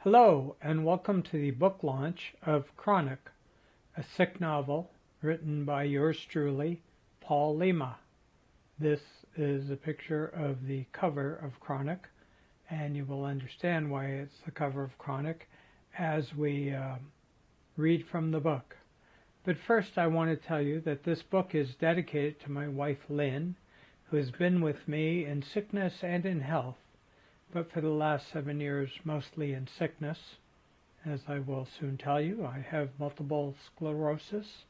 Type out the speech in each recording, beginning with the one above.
Hello, and welcome to the book launch of Chronic, a sick novel written by yours truly, Paul Lima. This is a picture of the cover of Chronic, and you will understand why it's the cover of Chronic as we read from the book. But first I want to tell you that this book is dedicated to my wife Lynn, who has been with me in sickness and in health, but for the last 7 years mostly in sickness. As I will soon tell you, I have multiple sclerosis.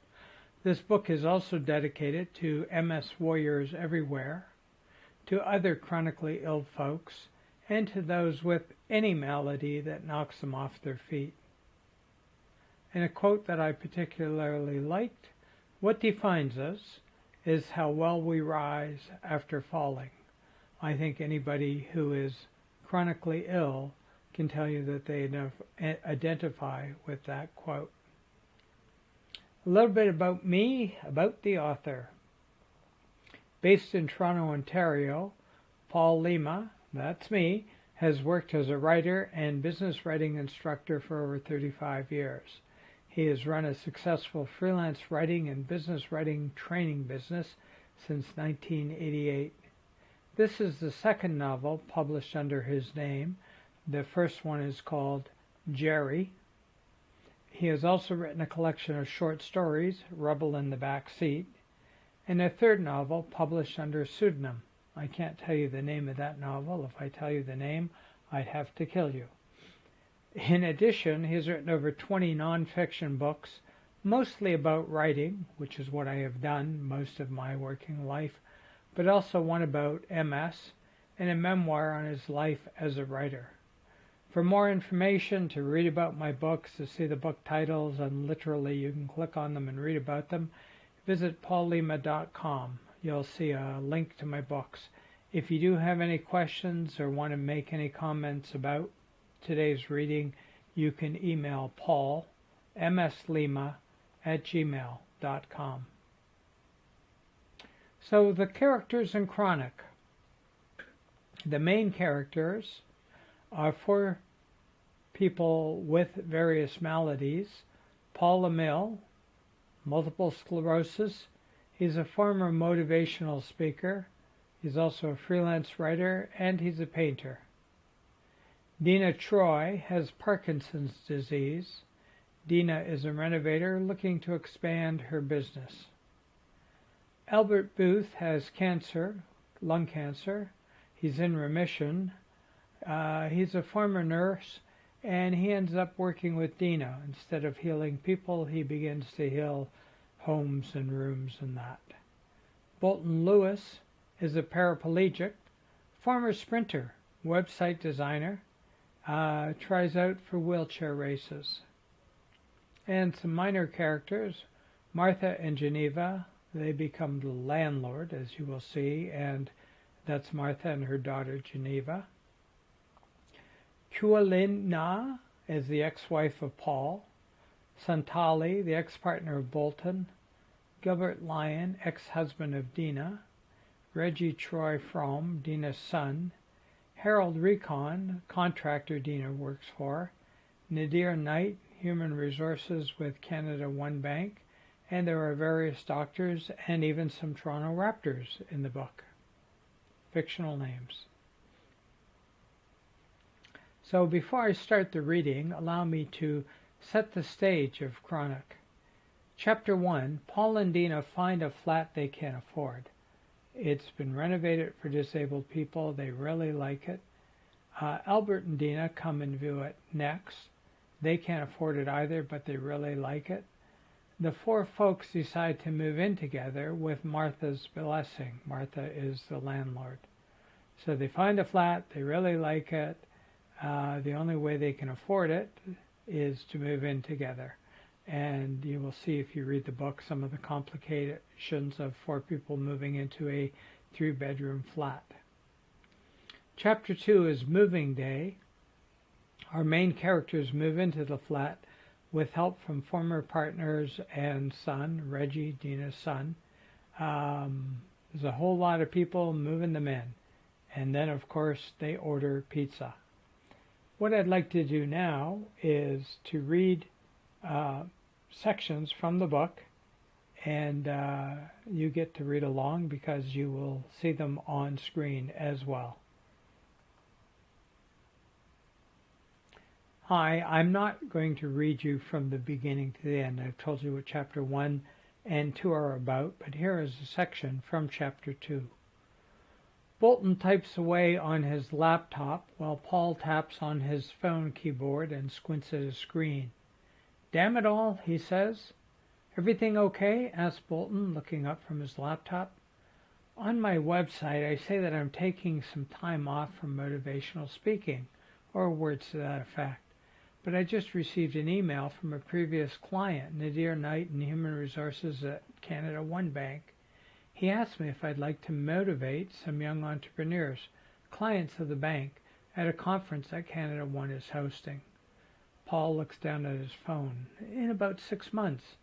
This book is also dedicated to MS warriors everywhere, to other chronically ill folks, and to those with any malady that knocks them off their feet. And a quote that I particularly liked: "What defines us is how well we rise after falling." I think anybody who is chronically ill can tell you that they identify with that quote. A little bit about me, about the author. Based in Toronto, Ontario, Paul Lima, that's me, has worked as a writer and business writing instructor for over 35 years. He has run a successful freelance writing and business writing training business since 1988. This is the second novel published under his name. The first one is called Jerry. He has also written a collection of short stories, Rebel in the Back Seat, and a third novel published under a pseudonym. I can't tell you the name of that novel. If I tell you the name, I'd have to kill you. In addition, he has written over 20 nonfiction books, mostly about writing, which is what I have done most of my working life, but also one about MS, and a memoir on his life as a writer. For more information, to read about my books, to see the book titles, and literally you can click on them and read about them, visit paullima.com. You'll see a link to my books. If you do have any questions or want to make any comments about today's reading, you can email Paul, mslima@gmail.com. So the characters in Chronic. The main characters are four people with various maladies. Paul Lima, multiple sclerosis. He's a former motivational speaker. He's also a freelance writer, and he's a painter. Deena Troy has Parkinson's disease. Deena is a renovator looking to expand her business. Albert Booth has cancer, lung cancer. He's in remission. He's a former nurse, and he ends up working with Deena. Instead of healing people, he begins to heal homes and rooms and that. Bolton Lewis is a paraplegic, former sprinter, website designer, tries out for wheelchair races. And some minor characters: Martha and Geneva. They become the landlord, as you will see, and that's Martha and her daughter Geneva. Kualina is the ex-wife of Paul. Santali, the ex-partner of Bolton. Gilbert Lyon, ex-husband of Deena. Reggie Troy Fromm, Deena's son. Harold Recon, contractor Deena works for. Nadir Knight, human resources with Canada One Bank. And there are various doctors and even some Toronto Raptors in the book. Fictional names. So before I start the reading, allow me to set the stage of Chronic. Chapter 1, Paul and Deena find a flat they can't afford. It's been renovated for disabled people. They really like it. Albert and Deena come and view it next. They can't afford it either, but they really like it. The four folks decide to move in together with Martha's blessing. Martha is the landlord. So they find a flat, they really like it. The only way they can afford it is to move in together. And you will see if you read the book some of the complications of four people moving into a 3-bedroom flat. Chapter 2 is Moving Day. Our main characters move into the flat with help from former partners and son, Reggie, Deena's son. There's a whole lot of people moving them in. And then, of course, they order pizza. What I'd like to do now is to read sections from the book, and you get to read along because you will see them on screen as well. Hi, I'm not going to read you from the beginning to the end. I've told you what chapter 1 and 2 are about, but here is a section from chapter 2. Bolton types away on his laptop while Paul taps on his phone keyboard and squints at his screen. "Damn it all," he says. "Everything okay?" asks Bolton, looking up from his laptop. "On my website, I say that I'm taking some time off from motivational speaking," or words to that effect. "But I just received an email from a previous client, Nadir Knight in Human Resources at Canada One Bank. He asked me if I'd like to motivate some young entrepreneurs, clients of the bank, at a conference that Canada One is hosting." Paul looks down at his phone. "In about 6 months."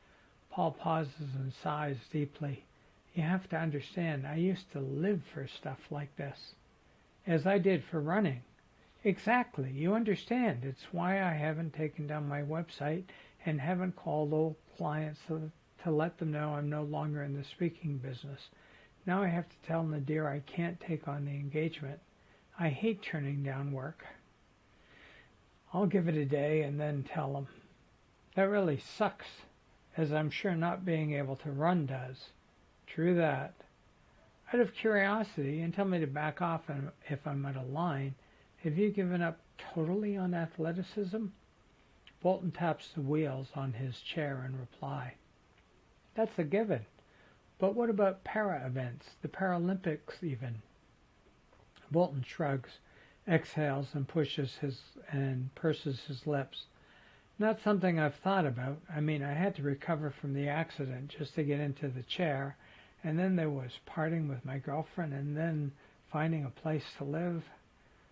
Paul pauses and sighs deeply. "You have to understand, I used to live for stuff like this." "As I did for running." "Exactly. You understand. It's why I haven't taken down my website and haven't called old clients to let them know I'm no longer in the speaking business. Now I have to tell Nadir I can't take on the engagement. I hate turning down work. I'll give it a day and then tell him. That really sucks, as I'm sure not being able to run does." "True that." "Out of curiosity, and tell me to back off if I'm out of line, have you given up totally on athleticism?" Bolton taps the wheels on his chair in reply. "That's a given. But what about para-events, the Paralympics even?" Bolton shrugs, exhales, and purses his lips. "Not something I've thought about. I mean, I had to recover from the accident just to get into the chair, and then there was parting with my girlfriend, and then finding a place to live.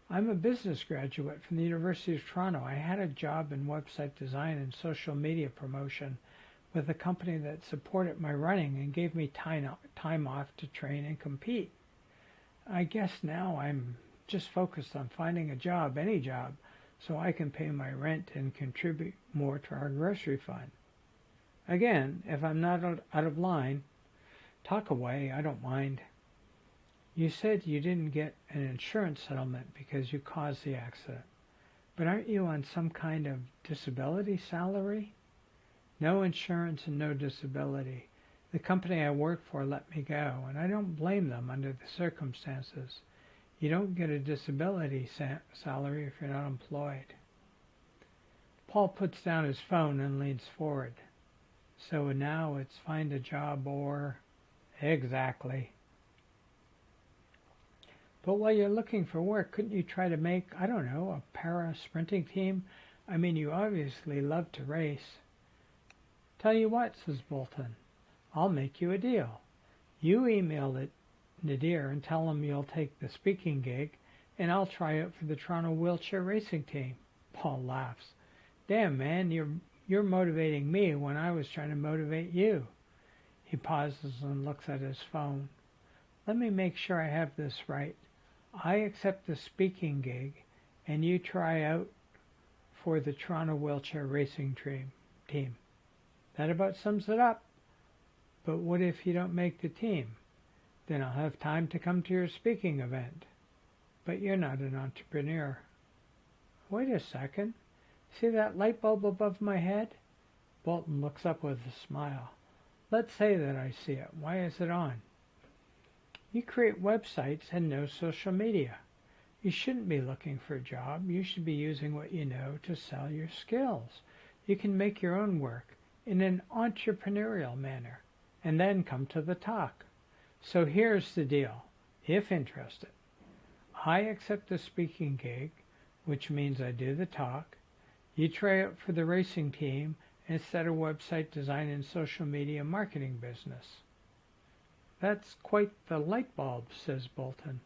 I'm a business graduate from the University of Toronto. I had a job in website design and social media promotion with a company that supported my running and gave me time off to train and compete. I guess now I'm just focused on finding a job, any job, so I can pay my rent and contribute more to our grocery fund. Again, if I'm not out of line, talk away, I don't mind. You said you didn't get an insurance settlement because you caused the accident, but aren't you on some kind of disability salary?" "No insurance and no disability. The company I work for let me go, and I don't blame them under the circumstances. You don't get a disability salary if you're not employed." Paul puts down his phone and leans forward. "So now it's find a job or—" "Exactly." "But while you're looking for work, couldn't you try to make, I don't know, a para-sprinting team? I mean, you obviously love to race." "Tell you what," says Bolton, "I'll make you a deal. You email it Nadir and tell him you'll take the speaking gig, and I'll try out for the Toronto wheelchair racing team." Paul laughs. "Damn, man, you're motivating me when I was trying to motivate you." He pauses and looks at his phone. "Let me make sure I have this right. I accept the speaking gig, and you try out for the Toronto wheelchair racing team. That about sums it up. But what if you don't make the team? Then I'll have time to come to your speaking event. But you're not an entrepreneur." "Wait a second. See that light bulb above my head?" Bolton looks up with a smile. "Let's say that I see it. Why is it on?" "You create websites and no social media. You shouldn't be looking for a job. You should be using what you know to sell your skills. You can make your own work in an entrepreneurial manner, and then come to the talk. So here's the deal, if interested. I accept the speaking gig, which means I do the talk. You try out for the racing team and start a website design and social media marketing business." "That's quite the light bulb," says Bolton.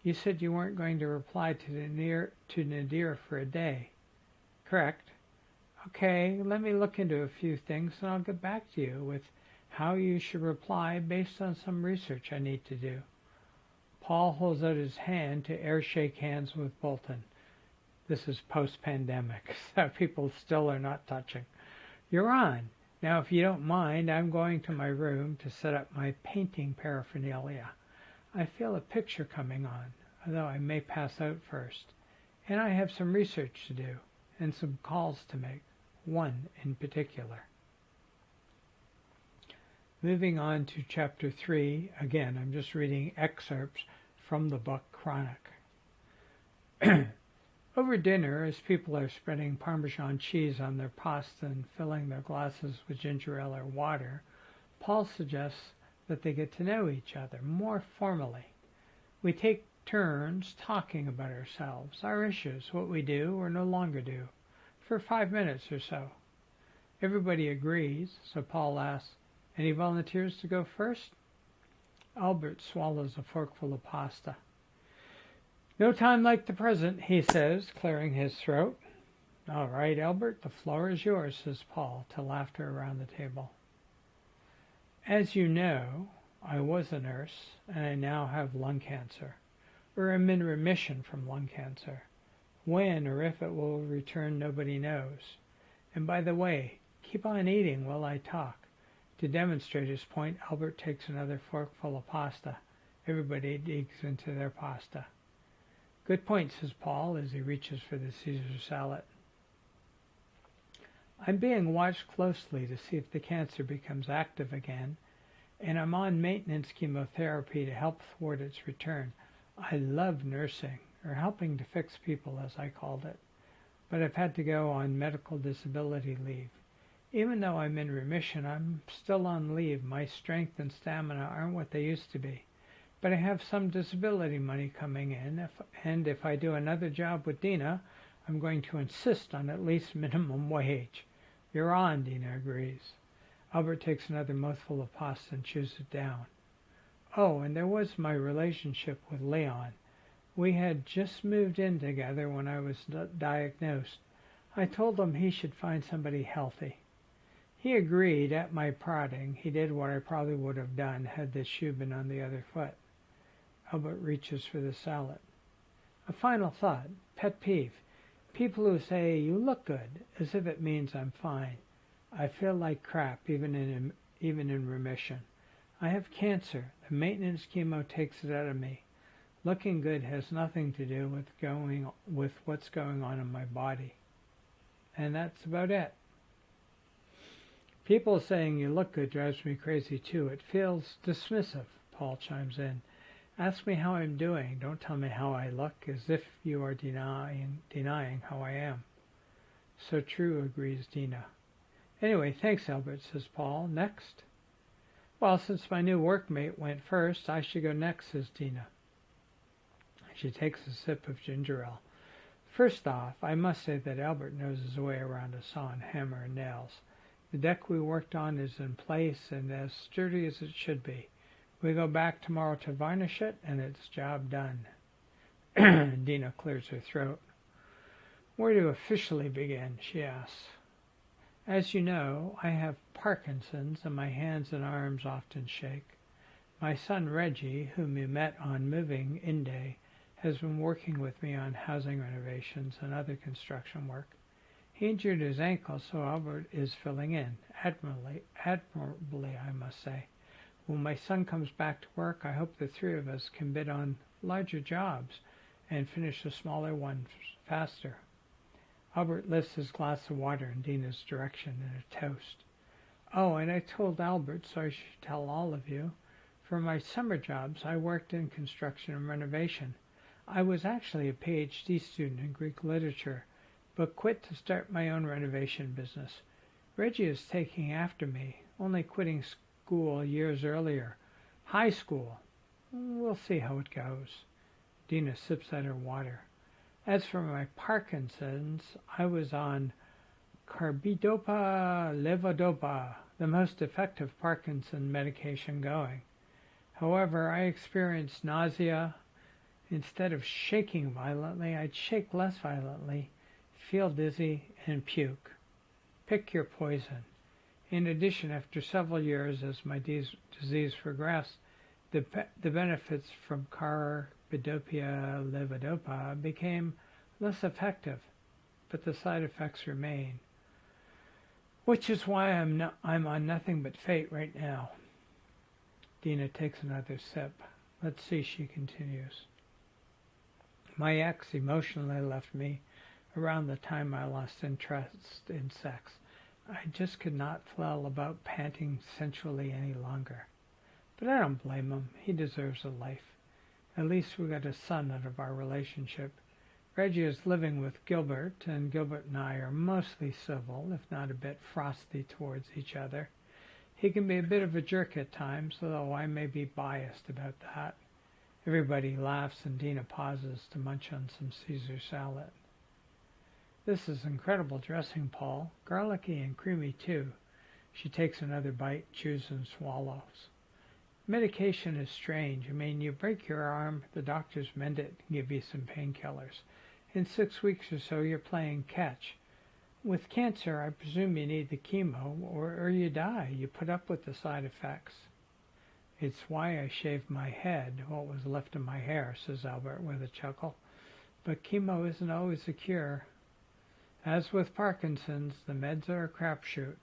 "You said you weren't going to reply to Nadir for a day." "Correct." "Okay, let me look into a few things and I'll get back to you with how you should reply based on some research I need to do." Paul holds out his hand to shake hands with Bolton. This is post-pandemic, so people still are not touching. You're on. Now, if you don't mind, I'm going to my room to set up my painting paraphernalia. I feel a picture coming on, although I may pass out first. And I have some research to do, and some calls to make, one in particular. Moving on to Chapter 3, again, I'm just reading excerpts from the book Chronic. Over dinner, as people are spreading Parmesan cheese on their pasta and filling their glasses with ginger ale or water, Paul suggests that they get to know each other more formally. We take turns talking about ourselves, our issues, what we do or no longer do, for 5 minutes or so. Everybody agrees, so Paul asks, "Any volunteers to go first?" Albert swallows a forkful of pasta. "No time like the present," he says, clearing his throat. "All right, Albert, the floor is yours," says Paul, to laughter around the table. As you know, I was a nurse, and I now have lung cancer, or am in remission from lung cancer. When or if it will return, nobody knows. And by the way, keep on eating while I talk. To demonstrate his point, Albert takes another forkful of pasta. Everybody digs into their pasta. "Good point," says Paul as he reaches for the Caesar salad. "I'm being watched closely to see if the cancer becomes active again, and I'm on maintenance chemotherapy to help thwart its return. I love nursing, or helping to fix people, as I called it, but I've had to go on medical disability leave. Even though I'm in remission, I'm still on leave. My strength and stamina aren't what they used to be. But I have some disability money coming in, and if I do another job with Deena, I'm going to insist on at least minimum wage." "You're on," Deena agrees. Albert takes another mouthful of pasta and chews it down. "Oh, and there was my relationship with Leon. We had just moved in together when I was diagnosed. I told him he should find somebody healthy. He agreed at my prodding. He did what I probably would have done had this shoe been on the other foot." Albert reaches for the salad. "A final thought, pet peeve. People who say, 'You look good,' as if it means I'm fine. I feel like crap even in remission. I have cancer. The maintenance chemo takes it out of me. Looking good has nothing to do with what's going on in my body." And that's about it. "People saying you look good drives me crazy too. It feels dismissive," Paul chimes in. "Ask me how I'm doing. Don't tell me how I look, as if you are denying how I am." "So true," agrees Deena. "Anyway, thanks, Albert," says Paul. "Next?" "Well, since my new workmate went first, I should go next," says Deena. She takes a sip of ginger ale. "First off, I must say that Albert knows his way around a saw and hammer and nails. The deck we worked on is in place and as sturdy as it should be. We go back tomorrow to varnish it, and it's job done." Deena clears her throat. "Where to officially begin?" she asks. "As you know, I have Parkinson's, and my hands and arms often shake. My son Reggie, whom you met on moving in day, has been working with me on housing renovations and other construction work. He injured his ankle, so Albert is filling in, admirably, I must say. When my son comes back to work, I hope the three of us can bid on larger jobs and finish the smaller ones faster." Albert lifts his glass of water in Deena's direction in a toast. "Oh, and I told Albert, so I should tell all of you. For my summer jobs, I worked in construction and renovation. I was actually a PhD student in Greek literature, but quit to start my own renovation business. Reggie is taking after me, only quitting school years earlier. High school. We'll see how it goes." Deena sips at her water. "As for my Parkinson's, I was on carbidopa levodopa, the most effective Parkinson medication going. However, I experienced nausea. Instead of shaking violently, I'd shake less violently, feel dizzy, and puke. Pick your poison. In addition, after several years as my disease progressed, the benefits from carbidopa levodopa became less effective, but the side effects remain, which is why I'm on nothing but fate right now. Deena takes another sip. Let's see, she continues. My ex emotionally left me around the time I lost interest in sex. I just could not flail about panting sensually any longer. But I don't blame him. He deserves a life. At least we got a son out of our relationship. Reggie is living with Gilbert, and Gilbert and I are mostly civil, if not a bit frosty towards each other. He can be a bit of a jerk at times, although I may be biased about that. Everybody laughs and Deena pauses to munch on some Caesar salad. This is incredible dressing, Paul. Garlicky and creamy, too. She takes another bite, chews and swallows. Medication is strange. I mean, you break your arm, the doctors mend it and give you some painkillers. In 6 weeks or so, you're playing catch. With cancer, I presume you need the chemo, or you die. You put up with the side effects. It's why I shaved my head, what was left of my hair, says Albert with a chuckle. But chemo isn't always a cure. As with Parkinson's, the meds are a crapshoot.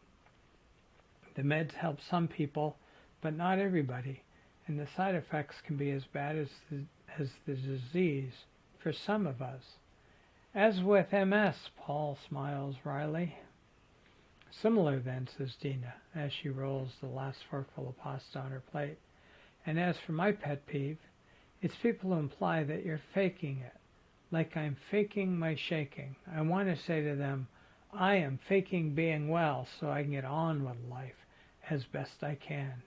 The meds help some people, but not everybody, and the side effects can be as bad as the disease for some of us. As with MS, Paul smiles wryly. Similar then, says Deena, as she rolls the last forkful of pasta on her plate. And as for my pet peeve, it's people who imply that you're faking it, like I'm faking my shaking. I want to say to them, I am faking being well so I can get on with life as best I can.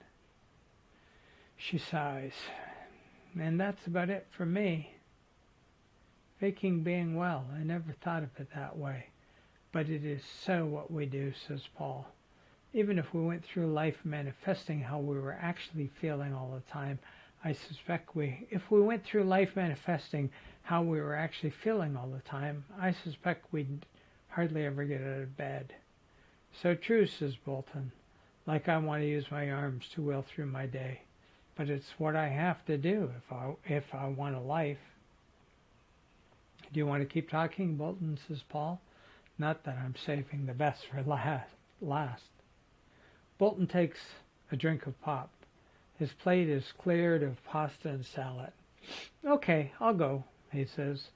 She sighs. And that's about it for me. Faking being well. I never thought of it that way. But it is so what we do, says Paul. Even if we went through life manifesting how we were actually feeling all the time, if we went through life manifesting how we were actually feeling all the time, I suspect we'd hardly ever get out of bed. So true, says Bolton. Like I want to use my arms to will through my day. But it's what I have to do if I want a life. Do you want to keep talking, Bolton, says Paul. Not that I'm saving the best for last. Bolton takes a drink of pop. His plate is cleared of pasta and salad. Okay, I'll go, he says.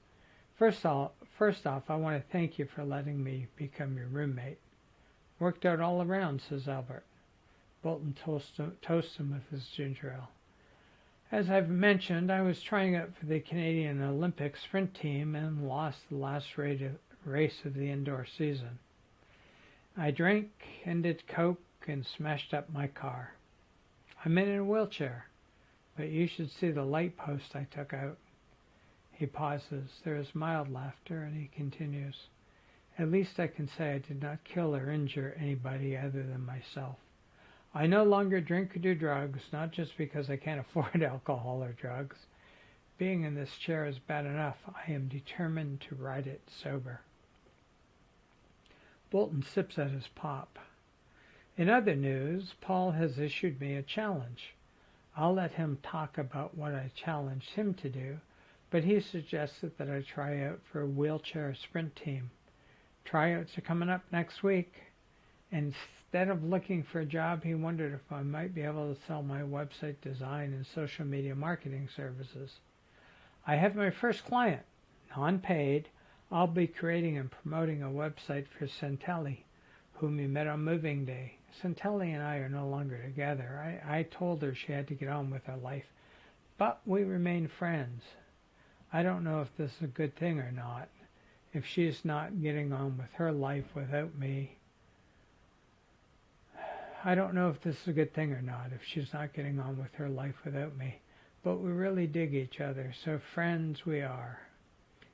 First off, I want to thank you for letting me become your roommate. Worked out all around, says Albert. Bolton toasts him with his ginger ale. As I've mentioned, I was trying out for the Canadian Olympic sprint team and lost the last race of the indoor season. I drank and did coke and smashed up my car. I'm in a wheelchair, but you should see the light post I took out. He pauses. There is mild laughter, and he continues. At least I can say I did not kill or injure anybody other than myself. I no longer drink or do drugs, not just because I can't afford alcohol or drugs. Being in this chair is bad enough. I am determined to ride it sober. Bolton sips at his pop. In other news, Paul has issued me a challenge. I'll let him talk about what I challenged him to do, but he suggested that I try out for a wheelchair sprint team. Tryouts are coming up next week. Instead of looking for a job, he wondered if I might be able to sell my website design and social media marketing services. I have my first client, non-paid. I'll be creating and promoting a website for Centelli, whom you met on moving day. Centelli and I are no longer together. I told her she had to get on with her life, but we remain friends. I don't know if this is a good thing or not. If she's not getting on with her life without me, I don't know if this is a good thing or not, if she's not getting on with her life without me. But we really dig each other, so friends we are.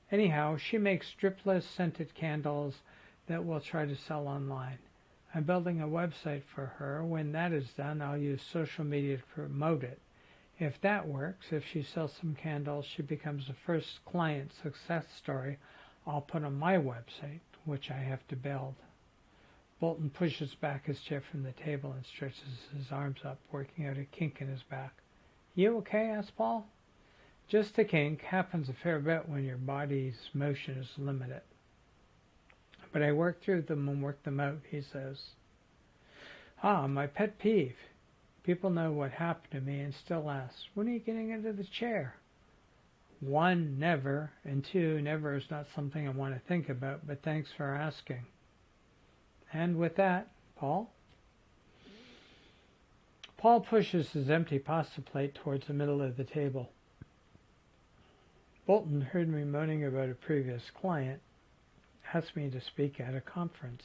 Anyhow, she makes dripless scented candles that we'll try to sell online. I'm building a website for her. When that is done, I'll use social media to promote it. If that works, if she sells some candles, she becomes the first client success story I'll put on my website, which I have to build. Bolton pushes back his chair from the table and stretches his arms up, working out a kink in his back. You okay? Asked Paul. Just a kink, happens a fair bit when your body's motion is limited. But I work through them and work them out, he says. My pet peeve. People know what happened to me and still ask, when are you getting into the chair? 1, never, and 2, never is not something I want to think about, but thanks for asking. And with that, Paul? Paul pushes his empty pasta plate towards the middle of the table. Bolton heard me moaning about a previous client, asked me to speak at a conference.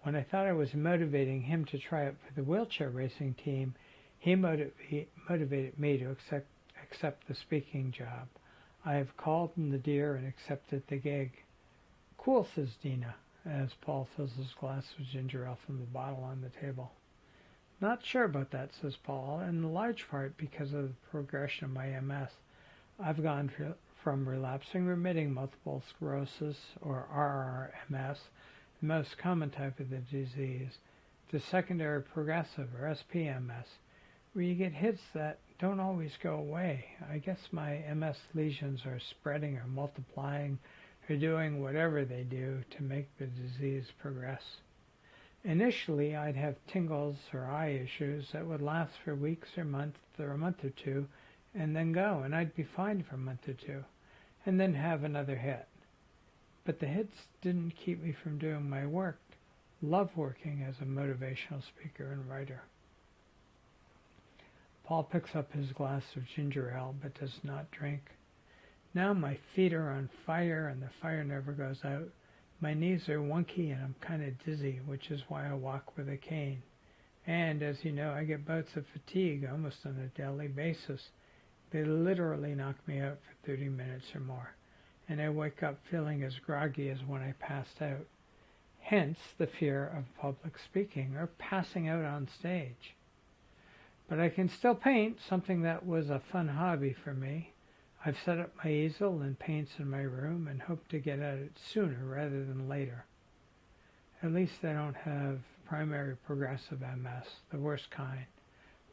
When I thought I was motivating him to try out for the wheelchair racing team, he motivated me to accept the speaking job. I have called in the deer and accepted the gig. Cool, says Deena, as Paul fills his glass with ginger ale from the bottle on the table. Not sure about that, says Paul, in large part because of the progression of my MS. I've gone from relapsing remitting multiple sclerosis, or RRMS, the most common type of the disease, to secondary progressive, or SPMS, where you get hits that don't always go away. I guess my MS lesions are spreading or multiplying or doing whatever they do to make the disease progress. Initially, I'd have tingles or eye issues that would last for weeks or a month or two, and then go, and I'd be fine for a month or two, and then have another hit. But the hits didn't keep me from doing my work. Love working as a motivational speaker and writer. Paul picks up his glass of ginger ale, but does not drink. Now my feet are on fire, and the fire never goes out. My knees are wonky, and I'm kind of dizzy, which is why I walk with a cane. And, as you know, I get bouts of fatigue almost on a daily basis. They literally knock me out for 30 minutes or more, and I wake up feeling as groggy as when I passed out. Hence the fear of public speaking or passing out on stage. But I can still paint, something that was a fun hobby for me. I've set up my easel and paints in my room and hope to get at it sooner rather than later. At least I don't have primary progressive MS, the worst kind,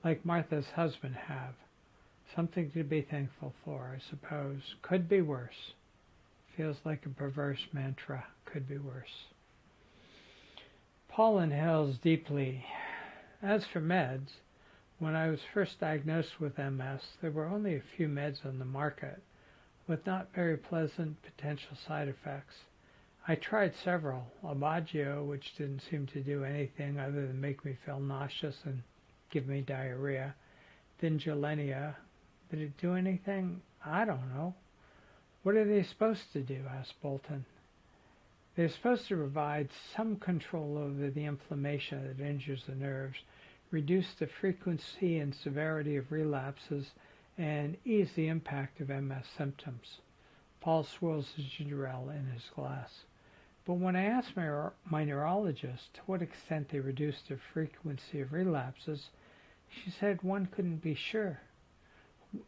like Martha's husband have. Something to be thankful for, I suppose. Could be worse. Feels like a perverse mantra. Could be worse. Paul inhales deeply. As for meds, when I was first diagnosed with MS, there were only a few meds on the market, with not very pleasant potential side effects. I tried several. Aubagio, which didn't seem to do anything other than make me feel nauseous and give me diarrhea. Then Gilenia. Did it do anything? I don't know. What are they supposed to do? Asked Bolton. They're supposed to provide some control over the inflammation that injures the nerves, reduce the frequency and severity of relapses, and ease the impact of MS symptoms. Paul swirls his ginger ale in his glass. But when I asked my neurologist to what extent they reduced the frequency of relapses, she said one couldn't be sure.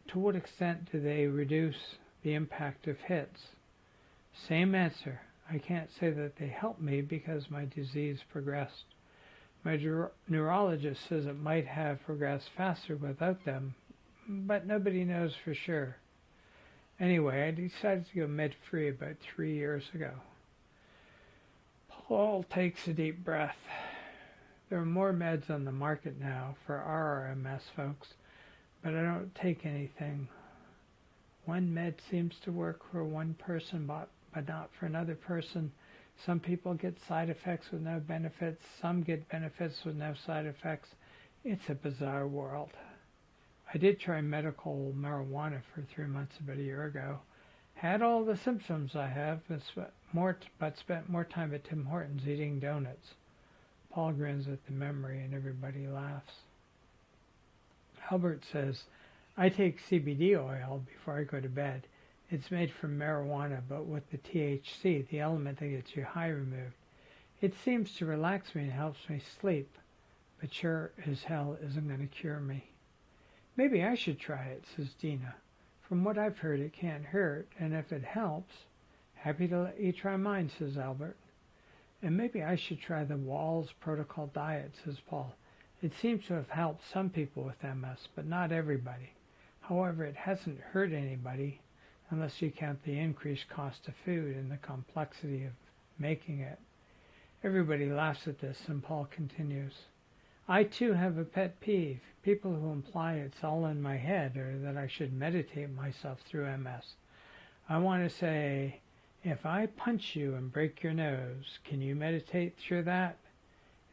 To what extent do they reduce the impact of hits? Same answer. I can't say that they helped me because my disease progressed. My neurologist says it might have progressed faster without them, but nobody knows for sure. Anyway, I decided to go med-free about 3 years ago. Paul takes a deep breath. There are more meds on the market now for RRMS folks, but I don't take anything. One med seems to work for one person, but not for another person. Some people get side effects with no benefits. Some get benefits with no side effects. It's a bizarre world. I did try medical marijuana for 3 months about a year ago. Had all the symptoms I have, but spent more time at Tim Hortons eating donuts. Paul grins at the memory and everybody laughs. Albert says, I take CBD oil before I go to bed. It's made from marijuana, but with the THC, the element that gets you high, removed. It seems to relax me and helps me sleep, but sure as hell isn't going to cure me. Maybe I should try it, says Deena. From what I've heard, it can't hurt, and if it helps, happy to let you try mine, says Albert. And maybe I should try the Walls Protocol diet, says Paul. It seems to have helped some people with MS, but not everybody. However, it hasn't hurt anybody, unless you count the increased cost of food and the complexity of making it. Everybody laughs at this, and Paul continues, I too have a pet peeve. People who imply it's all in my head or that I should meditate myself through MS. I want to say, if I punch you and break your nose, can you meditate through that?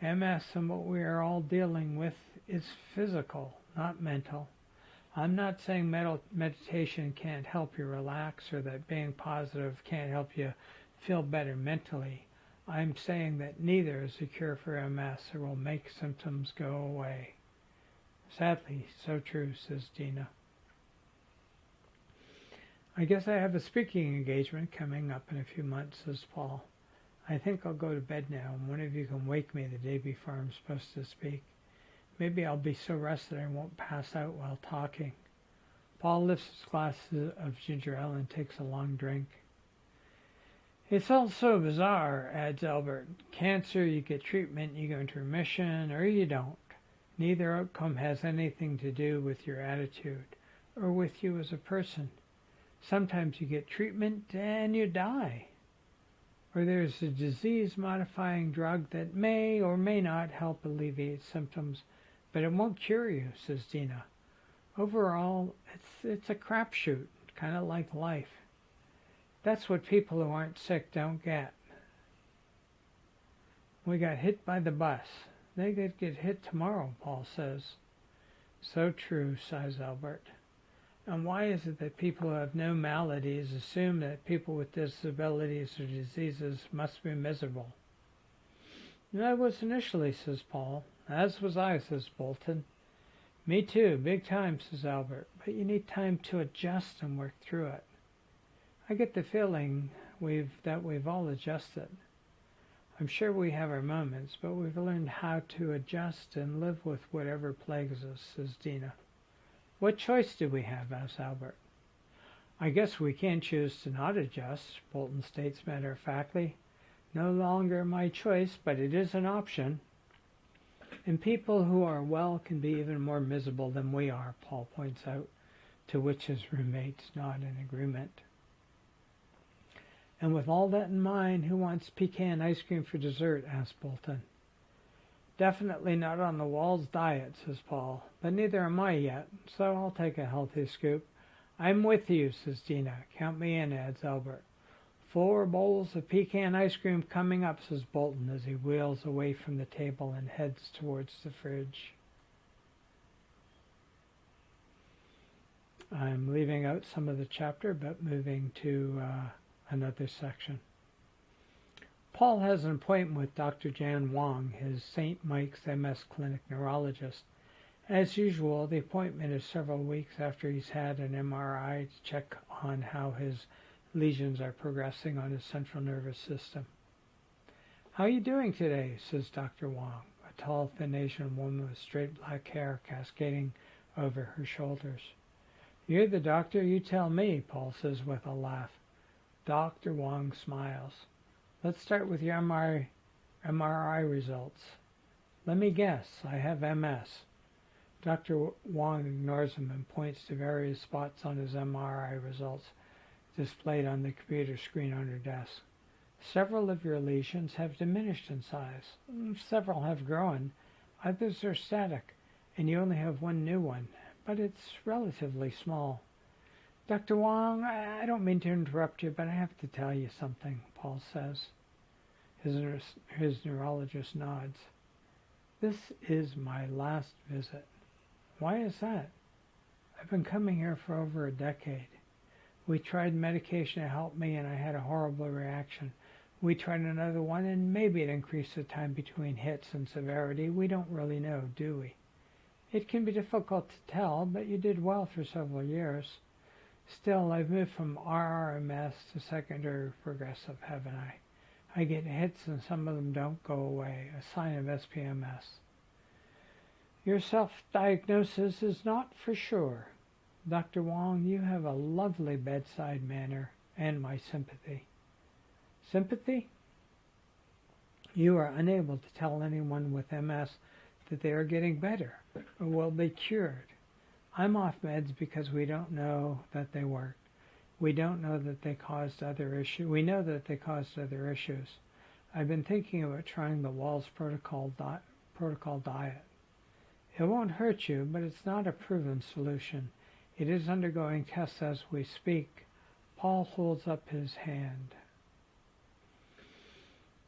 MS and what we are all dealing with is physical, not mental. I'm not saying meditation can't help you relax or that being positive can't help you feel better mentally. I'm saying that neither is a cure for MS or will make symptoms go away. Sadly, so true, says Deena. I guess I have a speaking engagement coming up in a few months, says Paul. I think I'll go to bed now, and one of you can wake me the day before I'm supposed to speak. Maybe I'll be so rested I won't pass out while talking. Paul lifts his glass of ginger ale and takes a long drink. It's all so bizarre, adds Albert. Cancer, you get treatment, you go into remission, or you don't. Neither outcome has anything to do with your attitude or with you as a person. Sometimes you get treatment and you die. Or there's a disease-modifying drug that may or may not help alleviate symptoms, but it won't cure you, says Deena. Overall, it's a crapshoot, kind of like life. That's what people who aren't sick don't get. We got hit by the bus. They could get hit tomorrow, Paul says. So true, sighs Albert. And why is it that people who have no maladies assume that people with disabilities or diseases must be miserable? I was initially, says Paul. As was I, says Bolton. Me too, big time, says Albert. But you need time to adjust and work through it. I get the feeling that we've all adjusted. I'm sure we have our moments, but we've learned how to adjust and live with whatever plagues us, says Deena. What choice do we have, asks Albert. I guess we can't choose to not adjust, Bolton states matter-of-factly. No longer my choice, but it is an option. And people who are well can be even more miserable than we are, Paul points out, to which his roommates nod in agreement. And with all that in mind, who wants pecan ice cream for dessert, asks Bolton. Definitely not on the Walls diet, says Paul, but neither am I yet, so I'll take a healthy scoop. I'm with you, says Deena. Count me in, adds Albert. 4 bowls of pecan ice cream coming up, says Bolton as he wheels away from the table and heads towards the fridge. I'm leaving out some of the chapter, but moving to another section. Paul has an appointment with Dr. Jan Wong, his St. Mike's MS Clinic neurologist. As usual, the appointment is several weeks after he's had an MRI to check on how his lesions are progressing on his central nervous system. How are you doing today, says Dr. Wong, a tall, thin Asian woman with straight black hair cascading over her shoulders. You're the doctor, you tell me, Paul says with a laugh. Dr. Wong smiles. Let's start with your MRI results. Let me guess, I have MS. Dr. Wong ignores him and points to various spots on his MRI results displayed on the computer screen on her desk. Several of your lesions have diminished in size. Several have grown. Others are static, and you only have one new one, but it's relatively small. Dr. Wong, I don't mean to interrupt you, but I have to tell you something, Paul says. His neurologist nods. This is my last visit. Why is that? I've been coming here for over a decade. We tried medication to help me, and I had a horrible reaction. We tried another one, and maybe it increased the time between hits and severity. We don't really know, do we? It can be difficult to tell, but you did well for several years. Still, I've moved from RRMS to secondary progressive, haven't I? I get hits and some of them don't go away, a sign of SPMS. Your self-diagnosis is not for sure. Dr. Wong, you have a lovely bedside manner and my sympathy. Sympathy? You are unable to tell anyone with MS that they are getting better or will be cured. I'm off meds because we don't know that they worked. We don't know that they caused other issues. We know that they caused other issues. I've been thinking about trying the Wahls protocol diet. It won't hurt you, but it's not a proven solution. It is undergoing tests as we speak. Paul holds up his hand.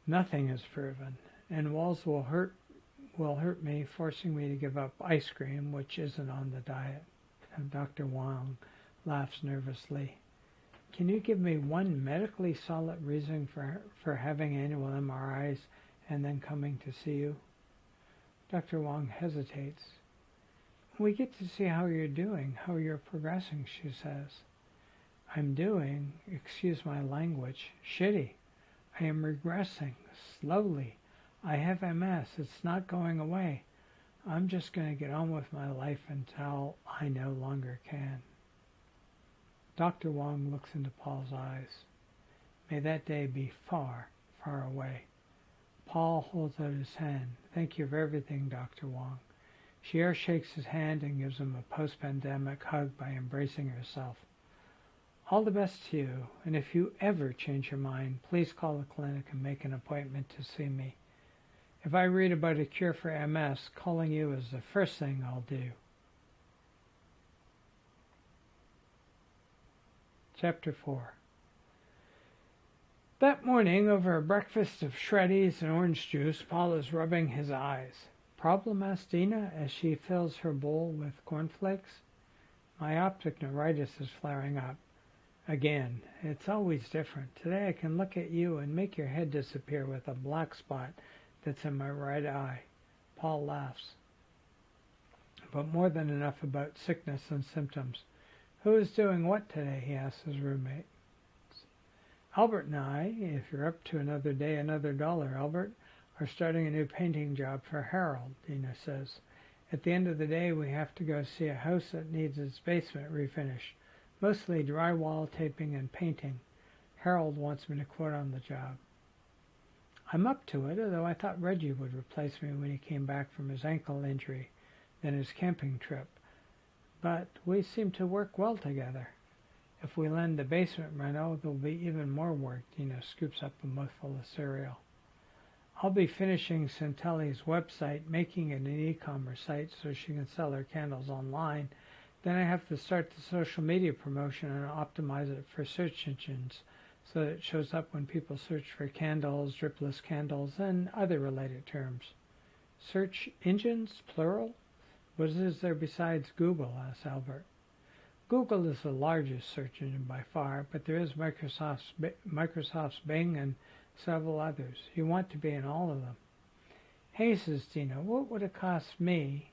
Nothing is proven, and Wahls will hurt me, forcing me to give up ice cream, which isn't on the diet. Dr. Wong laughs nervously. Can you give me one medically solid reason for having annual MRIs and then coming to see you? Dr. Wong hesitates. We get to see how you're doing, how you're progressing, she says. I'm doing, excuse my language, shitty. I am regressing, slowly. I have MS. It's not going away. I'm just going to get on with my life until I no longer can. Dr. Wong looks into Paul's eyes. May that day be far, far away. Paul holds out his hand. Thank you for everything, Dr. Wong. She shakes his hand and gives him a post-pandemic hug by embracing herself. All the best to you, and if you ever change your mind, please call the clinic and make an appointment to see me. If I read about a cure for MS, calling you is the first thing I'll do. Chapter 4. That morning, over a breakfast of shreddies and orange juice, Paul is rubbing his eyes. Problem? Asks Deena as she fills her bowl with cornflakes. My optic neuritis is flaring up. Again, it's always different. Today I can look at you and make your head disappear with a black spot that's in my right eye. Paul laughs. But more than enough about sickness and symptoms. Who is doing what today? He asks his roommate. Albert and I, if you're up to another day, another dollar, Albert, are starting a new painting job for Harold, Deena says. At the end of the day, we have to go see a house that needs its basement refinished. Mostly drywall, taping, and painting. Harold wants me to quote on the job. I'm up to it, although I thought Reggie would replace me when he came back from his ankle injury, then his camping trip. But we seem to work well together. If we lend the basement rental, there'll be even more work. Deena scoops up a mouthful of cereal. I'll be finishing Centelli's website, making it an e-commerce site so she can sell her candles online. Then I have to start the social media promotion and optimize it for search engines so that it shows up when people search for candles, dripless candles, and other related terms. Search engines, plural? What is there besides Google? Asks Albert. Google is the largest search engine by far, but there is Microsoft's Bing and several others. You want to be in all of them. Hey, says Deena, what would it cost me?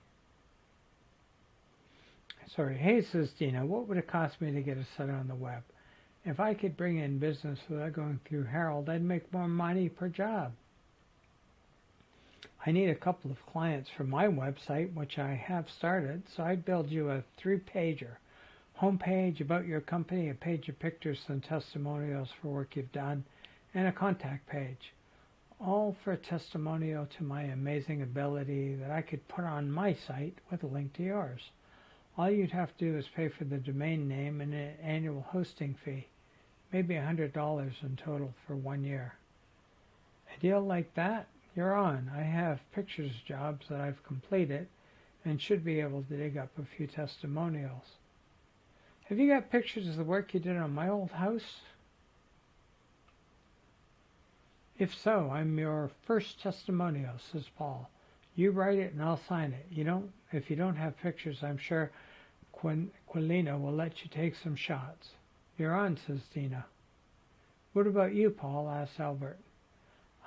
Hey, says Deena, what would it cost me to get a set on the web? If I could bring in business without going through Harold, I'd make more money per job. I need a couple of clients for my website, which I have started, so I'd build you a 3-pager. Homepage about your company, a page of pictures and testimonials for work you've done, and a contact page. All for a testimonial to my amazing ability that I could put on my site with a link to yours. All you'd have to do is pay for the domain name and an annual hosting fee, maybe $100 in total for 1 year. A deal like that? You're on. I have pictures jobs that I've completed and should be able to dig up a few testimonials. Have you got pictures of the work you did on my old house? If so, I'm your first testimonial, says Paul. You write it and I'll sign it. If you don't have pictures, I'm sure Quilina will let you take some shots. You're on, says Deena. What about you, Paul? Asks Albert.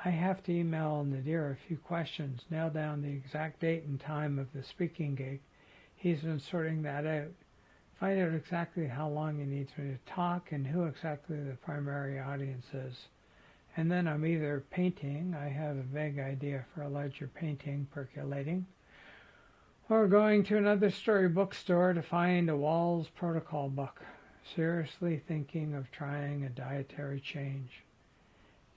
I have to email Nadir a few questions, nail down the exact date and time of the speaking gig. He's been sorting that out. Find out exactly how long he needs me to talk and who exactly the primary audience is. And then I'm either painting, I have a vague idea for a larger painting percolating, or going to another storybook store to find a Wahls protocol book. Seriously thinking of trying a dietary change.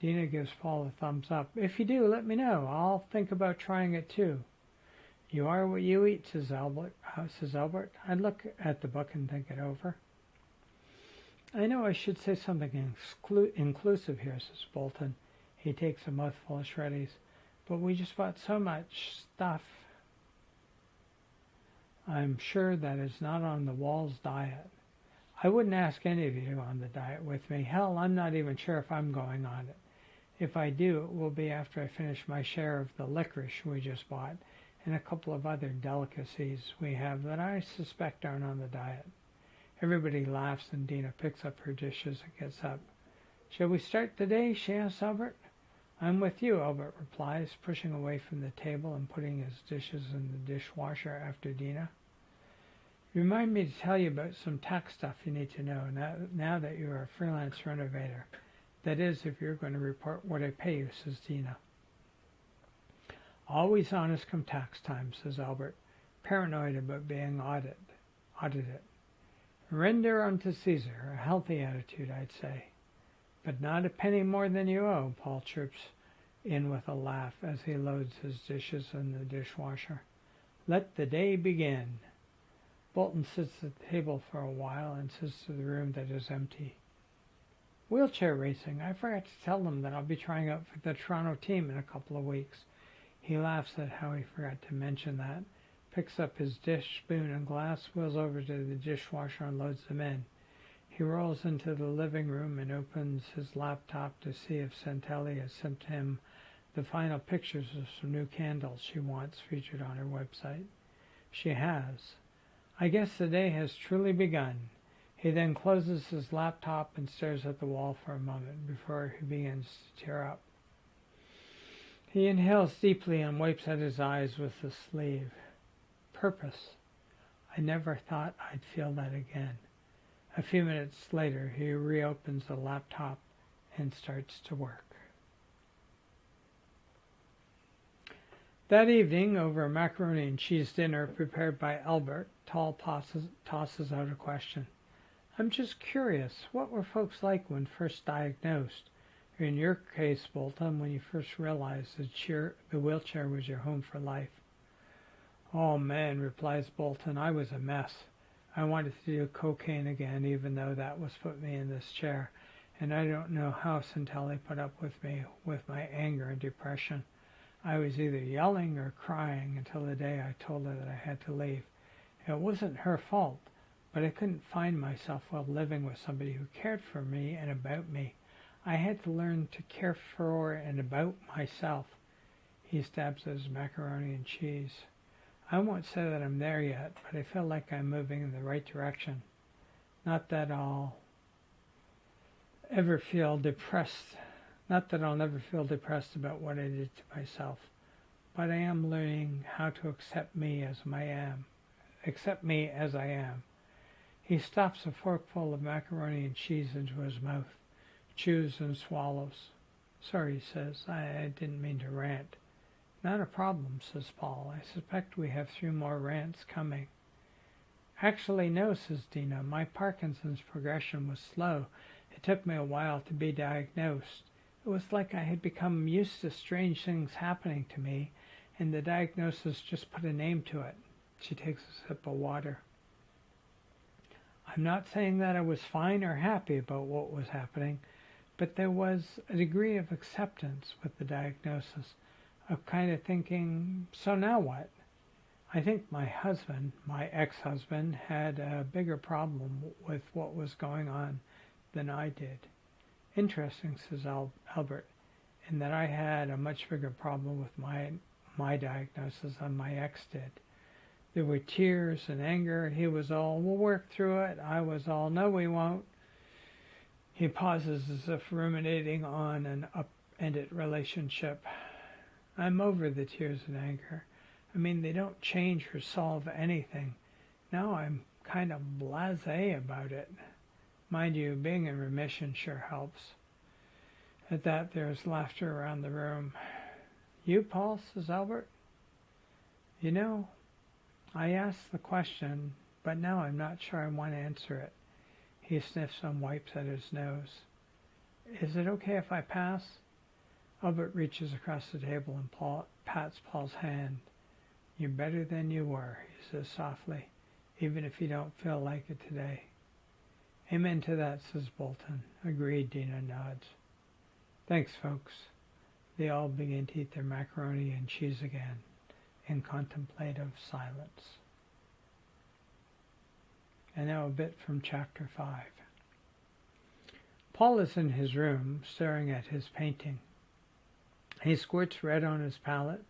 Deena gives Paul a thumbs up. If you do, let me know. I'll think about trying it too. You are what you eat, says Albert. I look at the book and think it over. I know I should say something inclusive here, says Bolton. He takes a mouthful of Shreddies. But we just bought so much stuff. I'm sure that it's not on the Walls diet. I wouldn't ask any of you to go on the diet with me. Hell, I'm not even sure if I'm going on it. If I do, it will be after I finish my share of the licorice we just bought and a couple of other delicacies we have that I suspect aren't on the diet. Everybody laughs and Deena picks up her dishes and gets up. Shall we start the day? She asks Albert. I'm with you, Albert replies, pushing away from the table and putting his dishes in the dishwasher after Deena. Remind me to tell you about some tax stuff you need to know now that you're a freelance renovator. That is, if you're going to report what I pay you, says Deena. Always honest come tax time, says Albert, paranoid about being audited. Render unto Caesar, a healthy attitude, I'd say. But not a penny more than you owe, Paul chirps in with a laugh as he loads his dishes in the dishwasher. Let the day begin. Bolton sits at the table for a while and says to the room that is empty, Wheelchair racing. I forgot to tell them that I'll be trying out for the Toronto team in a couple of weeks. He laughs at how he forgot to mention that, picks up his dish, spoon, and glass, wheels over to the dishwasher and loads them in. He rolls into the living room and opens his laptop to see if Santelli has sent him the final pictures of some new candles she wants featured on her website. She has. I guess the day has truly begun. He then closes his laptop and stares at the wall for a moment before he begins to tear up. He inhales deeply and wipes at his eyes with the sleeve. Purpose. I never thought I'd feel that again. A few minutes later, he reopens the laptop and starts to work. That evening, over a macaroni and cheese dinner prepared by Albert, Tall tosses out a question. I'm just curious, what were folks like when first diagnosed? Or in your case, Bolton, when you first realized the wheelchair was your home for life? Oh man, replies Bolton, I was a mess. I wanted to do cocaine again, even though that was put me in this chair, and I don't know how Santelli put up with me with my anger and depression. I was either yelling or crying until the day I told her that I had to leave. It wasn't her fault, but I couldn't find myself while living with somebody who cared for me and about me. I had to learn to care for and about myself. He stabs at his macaroni and cheese. I won't say that I'm there yet, but I feel like I'm moving in the right direction. Not that I'll never feel depressed about what I did to myself, but I am learning how to accept me as I am. He stuffs a forkful of macaroni and cheese into his mouth, chews and swallows. Sorry, he says, I didn't mean to rant. Not a problem, says Paul. I suspect we have 3 more rants coming. Actually, no, says Deena. My Parkinson's progression was slow. It took me a while to be diagnosed. It was like I had become used to strange things happening to me, and the diagnosis just put a name to it. She takes a sip of water. I'm not saying that I was fine or happy about what was happening, but there was a degree of acceptance with the diagnosis, of kind of thinking, so now what? I think my ex-husband, had a bigger problem with what was going on than I did. Interesting, says Albert, in that I had a much bigger problem with my diagnosis than my ex did. There were tears and anger. He was all, we'll work through it. I was all, no, we won't. He pauses as if ruminating on an upended relationship. I'm over the tears and anger. I mean, they don't change or solve anything. Now I'm kind of blasé about it. Mind you, being in remission sure helps. At that, there's laughter around the room. You, Paul, says Albert? You know, I asked the question, but now I'm not sure I want to answer it. He sniffs and wipes at his nose. Is it okay if I pass? Albert reaches across the table and pats Paul's hand. You're better than you were, he says softly, even if you don't feel like it today. Amen to that, says Bolton. Agreed, Deena nods. Thanks, folks. They all begin to eat their macaroni and cheese again, in contemplative silence. And now a bit from Chapter 5. Paul is in his room, staring at his painting. He squirts red on his palette,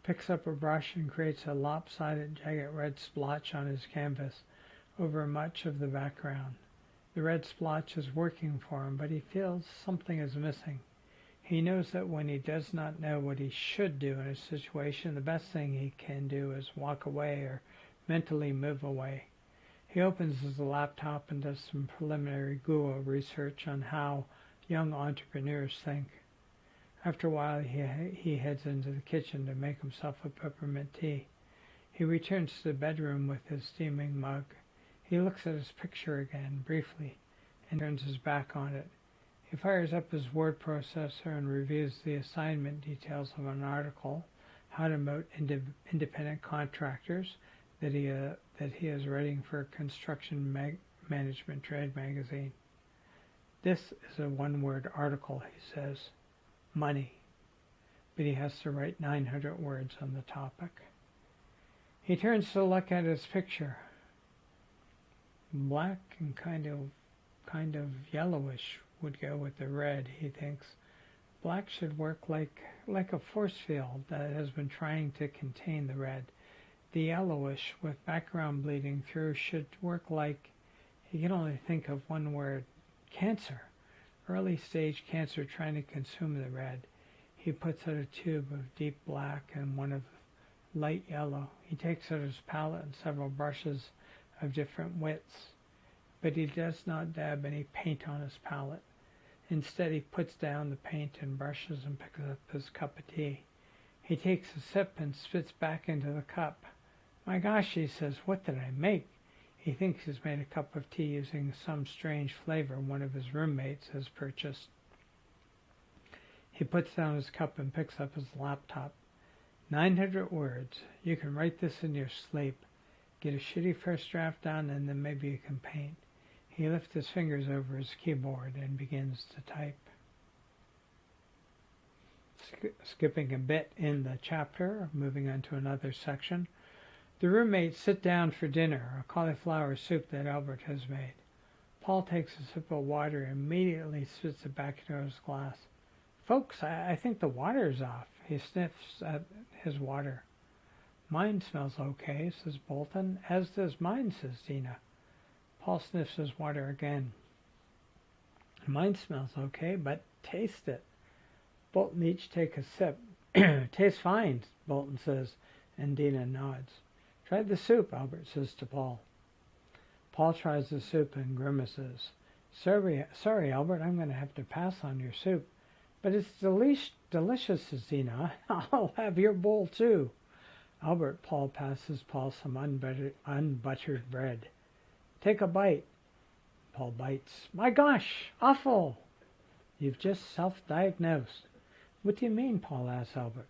picks up a brush and creates a lopsided, jagged red splotch on his canvas over much of the background. The red splotch is working for him, but he feels something is missing. He knows that when he does not know what he should do in a situation, the best thing he can do is walk away or mentally move away. He opens his laptop and does some preliminary Google research on how young entrepreneurs think. After a while, he heads into the kitchen to make himself a peppermint tea. He returns to the bedroom with his steaming mug. He looks at his picture again, briefly, and turns his back on it. He fires up his word processor and reviews the assignment details of an article, How to Promote Independent Contractors, that he is writing for Construction Management Trade magazine. This is a one-word article, he says. Money. But he has to write 900 words on the topic. He turns to look at his picture. Black and kind of yellowish would go with the red, he thinks. Black should work like a force field that has been trying to contain the red. The yellowish with background bleeding through should work like, he can only think of one word, cancer. Early stage cancer trying to consume the red. He puts out a tube of deep black and one of light yellow. He takes out his palette and several brushes of different widths, but he does not dab any paint on his palette. Instead, he puts down the paint and brushes and picks up his cup of tea. He takes a sip and spits back into the cup. My gosh, he says, what did I make? He thinks he's made a cup of tea using some strange flavor one of his roommates has purchased. He puts down his cup and picks up his laptop. 900 words. You can write this in your sleep. Get a shitty first draft done and then maybe you can paint. He lifts his fingers over his keyboard and begins to type. Skipping a bit in the chapter, moving on to another section. The roommates sit down for dinner, a cauliflower soup that Albert has made. Paul takes a sip of water and immediately spits it back into his glass. Folks, I think the water's off. He sniffs at his water. Mine smells okay, says Bolton. As does mine, says Deena. Paul sniffs his water again. Mine smells okay, but taste it. Bolton each take a sip. Tastes fine, Bolton says, and Deena nods. Try the soup, Albert says to Paul. Paul tries the soup and grimaces. Sorry, Albert, I'm going to have to pass on your soup. But it's delicious, says Deena. I'll have your bowl too. Paul passes Paul some unbuttered bread. Take a bite. Paul bites. My gosh, awful. You've just self-diagnosed. What do you mean, Paul asks Albert.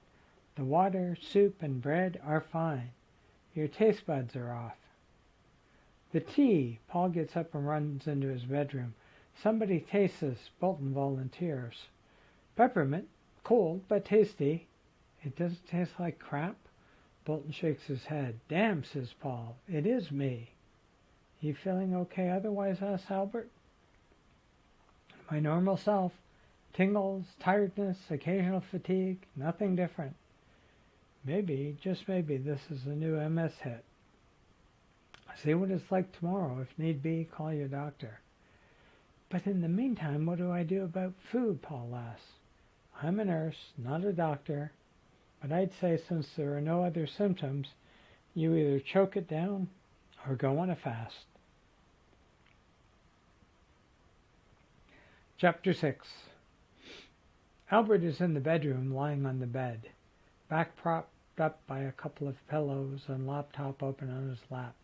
The water, soup, and bread are fine. Your taste buds are off. The tea. Paul gets up and runs into his bedroom. Somebody taste this. Bolton volunteers. Peppermint. Cold, but tasty. It doesn't taste like crap? Bolton shakes his head. Damn, says Paul. It is me. You feeling okay otherwise, asks Albert. My normal self. Tingles, tiredness, occasional fatigue. Nothing different. Maybe, just maybe, this is a new MS hit. See what it's like tomorrow. If need be, call your doctor. But in the meantime, what do I do about food, Paul asks. I'm a nurse, not a doctor, but I'd say since there are no other symptoms, you either choke it down or go on a fast. Chapter 6. Albert is in the bedroom, lying on the bed, back propped up by a couple of pillows and laptop open on his lap.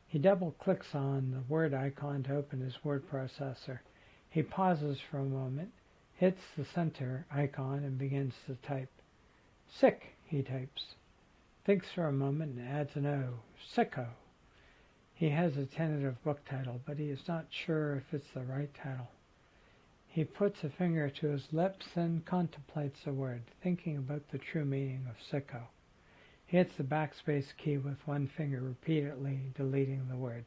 He double-clicks on the word icon to open his word processor. He pauses for a moment, hits the center icon, and begins to type. Sick, he types. thinks for a moment and adds an O. Sicko. He has a tentative book title, but he is not sure if it's the right title. He puts a finger to his lips and contemplates the word, thinking about the true meaning of sicko. He hits the backspace key with one finger repeatedly, deleting the word.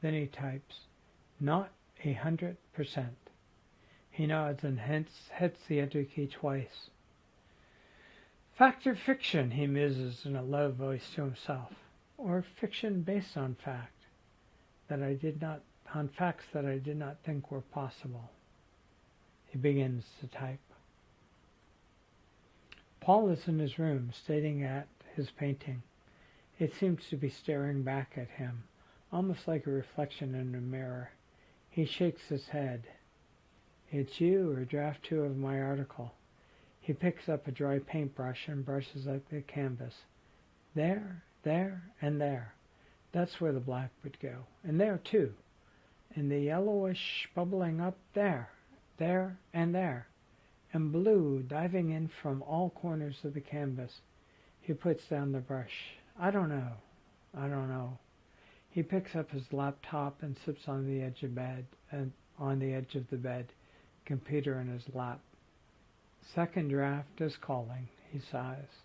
Then he types, not 100%. He nods and hits the enter key twice. Fact or fiction, he muses in a low voice to himself, or fiction based on facts that I did not think were possible. He begins to type. Paul is in his room, staring at his painting. It seems to be staring back at him, almost like a reflection in a mirror. He shakes his head. It's you, or draft 2 of my article. He picks up a dry paintbrush and brushes out the canvas. There, and there. That's where the black would go. And there, too. And the yellowish bubbling up there, and there. And blue diving in from all corners of the canvas. He puts down the brush. I don't know. He picks up his laptop and sits on the edge of the bed, computer in his lap. Second draft is calling, he sighs.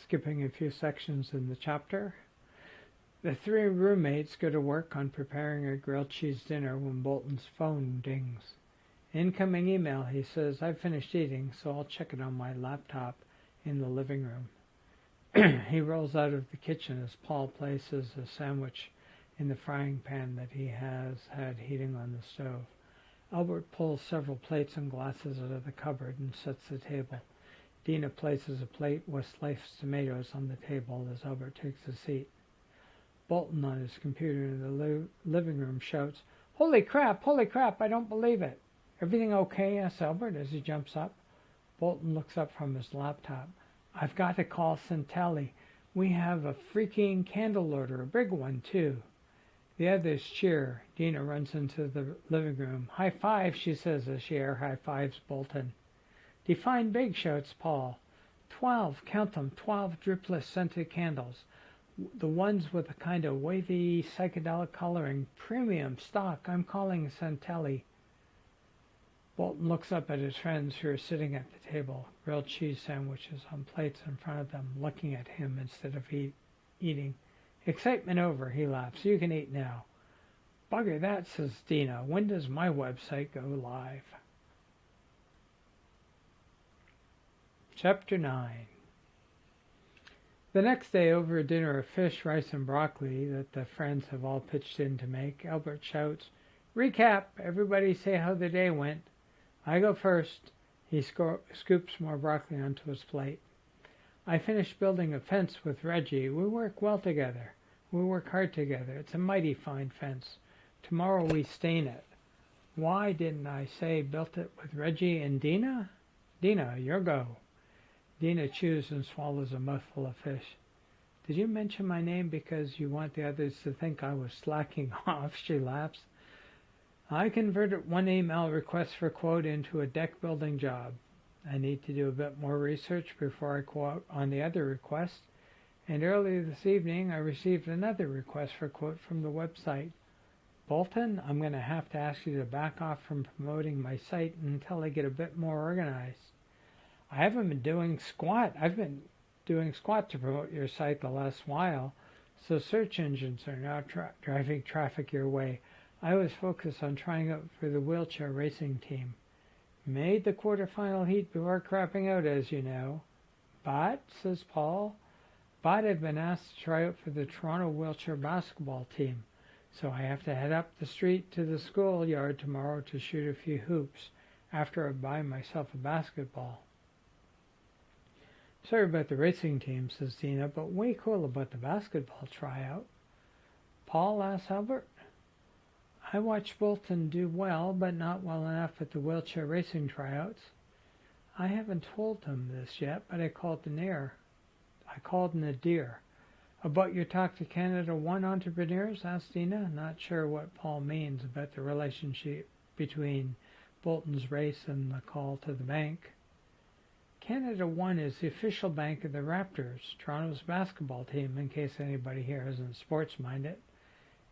Skipping a few sections in the chapter, the 3 roommates go to work on preparing a grilled cheese dinner when Bolton's phone dings. Incoming email, he says. I've finished eating, so I'll check it on my laptop in the living room. He rolls out of the kitchen as Paul places a sandwich in the frying pan that he has had heating on the stove. Albert pulls several plates and glasses out of the cupboard and sets the table. Deena places a plate with sliced tomatoes on the table as Albert takes a seat. Bolton on his computer in the living room shouts, Holy crap, I don't believe it. Everything okay? Asks Albert as he jumps up. Bolton looks up from his laptop. I've got to call Centelli. We have a freaking candle order, a big one too. The others cheer. Deena runs into the living room. High five, she says as she air high fives Bolton. Define big, shouts Paul. 12, count them, 12 dripless scented candles. The ones with a kind of wavy psychedelic coloring. Premium stock. I'm calling Centelli. Bolton looks up at his friends who are sitting at the table, grilled cheese sandwiches on plates in front of them, looking at him instead of eating. Excitement over, he laughs. You can eat now. Bugger that, says Deena. When does my website go live? Chapter 9. The next day, over a dinner of fish, rice, and broccoli that the friends have all pitched in to make, Albert shouts, Recap! Everybody say how the day went. I go first. He scoops more broccoli onto his plate. I finished building a fence with Reggie. We work well together. We work hard together. It's a mighty fine fence. Tomorrow we stain it. Why didn't I say built it with Reggie and Deena? Deena, your go. Deena chews and swallows a mouthful of fish. Did you mention my name because you want the others to think I was slacking off? She laughs. I converted one email request for quote into a deck building job. I need to do a bit more research before I quote on the other request. And earlier this evening I received another request for quote from the website. Bolton, I'm going to have to ask you to back off from promoting my site until I get a bit more organized. I haven't been doing squat. I've been doing squat to promote your site the last while, so search engines are now driving traffic your way. I was focused on trying out for the wheelchair racing team. Made the quarterfinal heat before crapping out, as you know. But, says Paul, I've been asked to try out for the Toronto wheelchair basketball team, so I have to head up the street to the schoolyard tomorrow to shoot a few hoops after I buy myself a basketball. Sorry about the racing team, says Deena, but way cool about the basketball tryout. Paul, asks Albert. I watched Bolton do well, but not well enough at the wheelchair racing tryouts. I haven't told him this yet, but I called Nadir. About your talk to Canada One entrepreneurs, asked Deena, not sure what Paul means about the relationship between Bolton's race and the call to the bank. Canada 1 is the official bank of the Raptors, Toronto's basketball team, in case anybody here isn't sports-minded.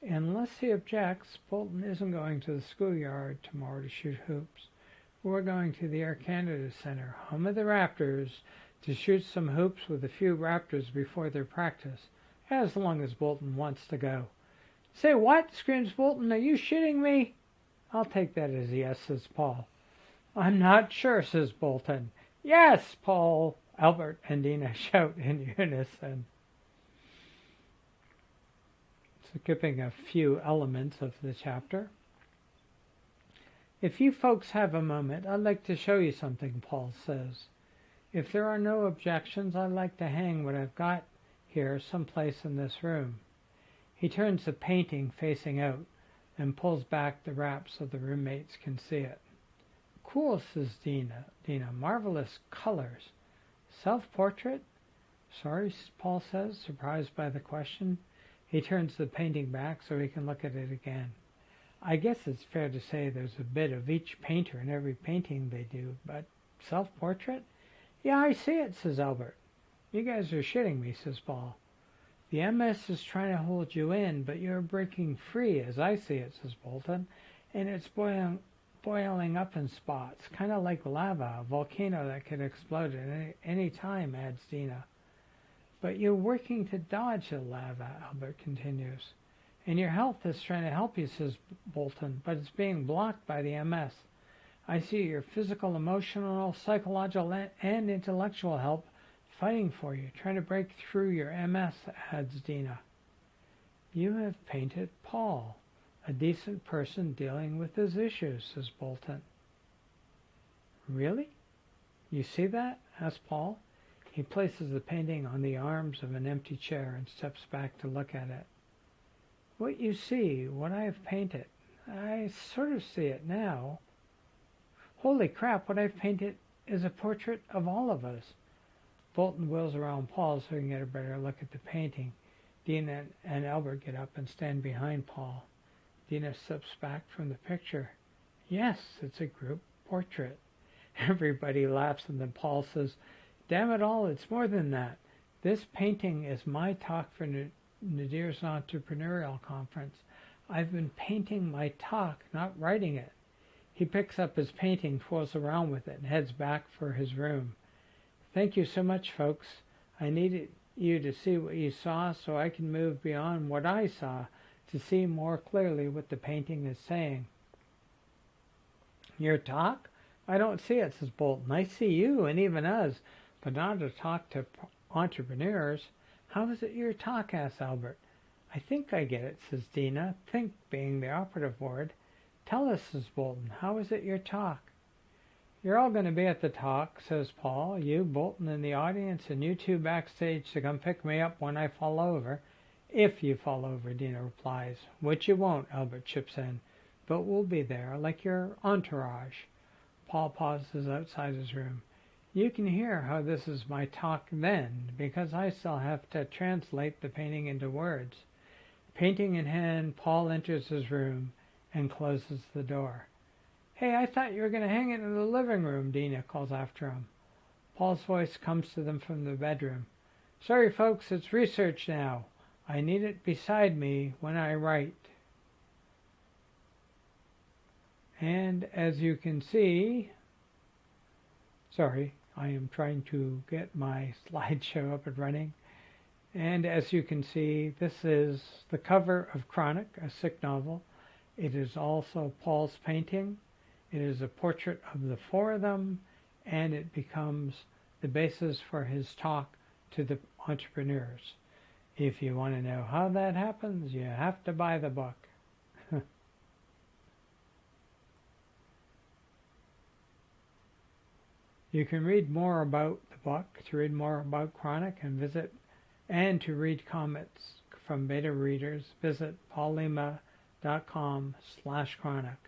Unless he objects, Bolton isn't going to the schoolyard tomorrow to shoot hoops. We're going to the Air Canada Centre, home of the Raptors, to shoot some hoops with a few Raptors before their practice, as long as Bolton wants to go. Say what? Screams Bolton. Are you shitting me? I'll take that as a yes, says Paul. I'm not sure, says Bolton. Yes, Paul, Albert, and Deena shout in unison. Skipping a few elements of the chapter. If you folks have a moment, I'd like to show you something, Paul says. If there are no objections, I'd like to hang what I've got here someplace in this room. He turns the painting facing out and pulls back the wrap so the roommates can see it. Cool, says Deena. Marvelous colors. Self-portrait? Sorry, Paul says, surprised by the question. He turns the painting back so he can look at it again. I guess it's fair to say there's a bit of each painter in every painting they do, but self-portrait? Yeah, I see it, says Albert. You guys are shitting me, says Paul. The MS is trying to hold you in, but you're breaking free, as I see it, says Bolton, and it's boiling up in spots, kind of like lava, a volcano that could explode at any time, adds Deena. But you're working to dodge the lava, Albert continues. And your health is trying to help you, says Bolton, but it's being blocked by the MS. I see your physical, emotional, psychological, and intellectual help fighting for you, trying to break through your MS, adds Deena. You have painted Paul, a decent person dealing with his issues, says Bolton. Really? You see that? asks Paul. He places the painting on the arms of an empty chair and steps back to look at it. What you see, what I have painted, I sort of see it now. Holy crap, what I've painted is a portrait of all of us. Bolton wheels around Paul so he can get a better look at the painting. Deena and Albert get up and stand behind Paul. Deena steps back from the picture. Yes, it's a group portrait. Everybody laughs, and then Paul says, damn it all, it's more than that. This painting is my talk for Nadir's entrepreneurial conference. I've been painting my talk, not writing it. He picks up his painting, fools around with it, and heads back for his room. Thank you so much, folks. I needed you to see what you saw so I can move beyond what I saw to see more clearly what the painting is saying. Your talk? I don't see it, says Bolton. I see you and even us, but not a talk to entrepreneurs. How is it your talk, asks Albert. I think I get it, says Deena, think being the operative word. Tell us, says Bolton, how is it your talk? You're all going to be at the talk, says Paul. You, Bolton, in the audience, and you two backstage to come pick me up when I fall over. If you fall over, Deena replies. Which you won't, Albert chips in. But we'll be there, like your entourage. Paul pauses outside his room. You can hear how this is my talk then, because I still have to translate the painting into words. Painting in hand, Paul enters his room and closes the door. Hey, I thought you were going to hang it in the living room, Deena calls after him. Paul's voice comes to them from the bedroom. Sorry, folks, it's research now. I need it beside me when I write. And as you can see, sorry, I am trying to get my slideshow up and running. And as you can see, this is the cover of Chronic, a sick novel. It is also Paul's painting. It is a portrait of the four of them, and it becomes the basis for his talk to the entrepreneurs. If you want to know how that happens, you have to buy the book. You can read more about the book, to read more about Chronic, and to read comments from beta readers, visit paullima.com/chronic.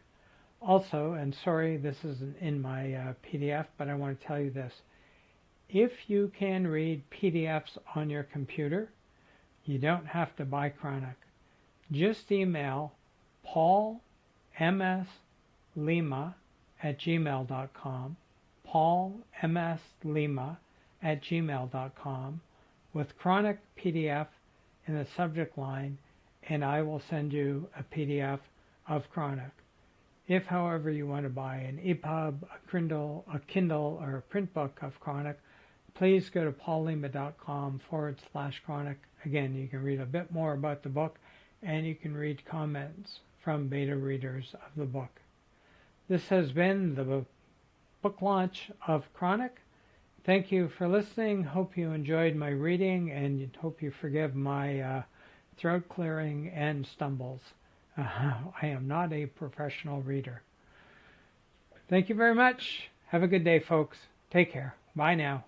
Also, and sorry this isn't in my PDF, but I want to tell you this. If you can read PDFs on your computer, you don't have to buy Chronic. Just email paulmslima@gmail.com, paulmslima@gmail.com with chronic PDF in the subject line, and I will send you a PDF of chronic. If, however, you want to buy an EPUB, a Kindle, or a print book of chronic, please go to paullima.com/chronic. Again, you can read a bit more about the book, and you can read comments from beta readers of the book. This has been the book launch of Chronic. Thank you for listening. Hope you enjoyed my reading, and hope you forgive my throat clearing and stumbles. I am not a professional reader. Thank you very much. Have a good day, folks. Take care. Bye now.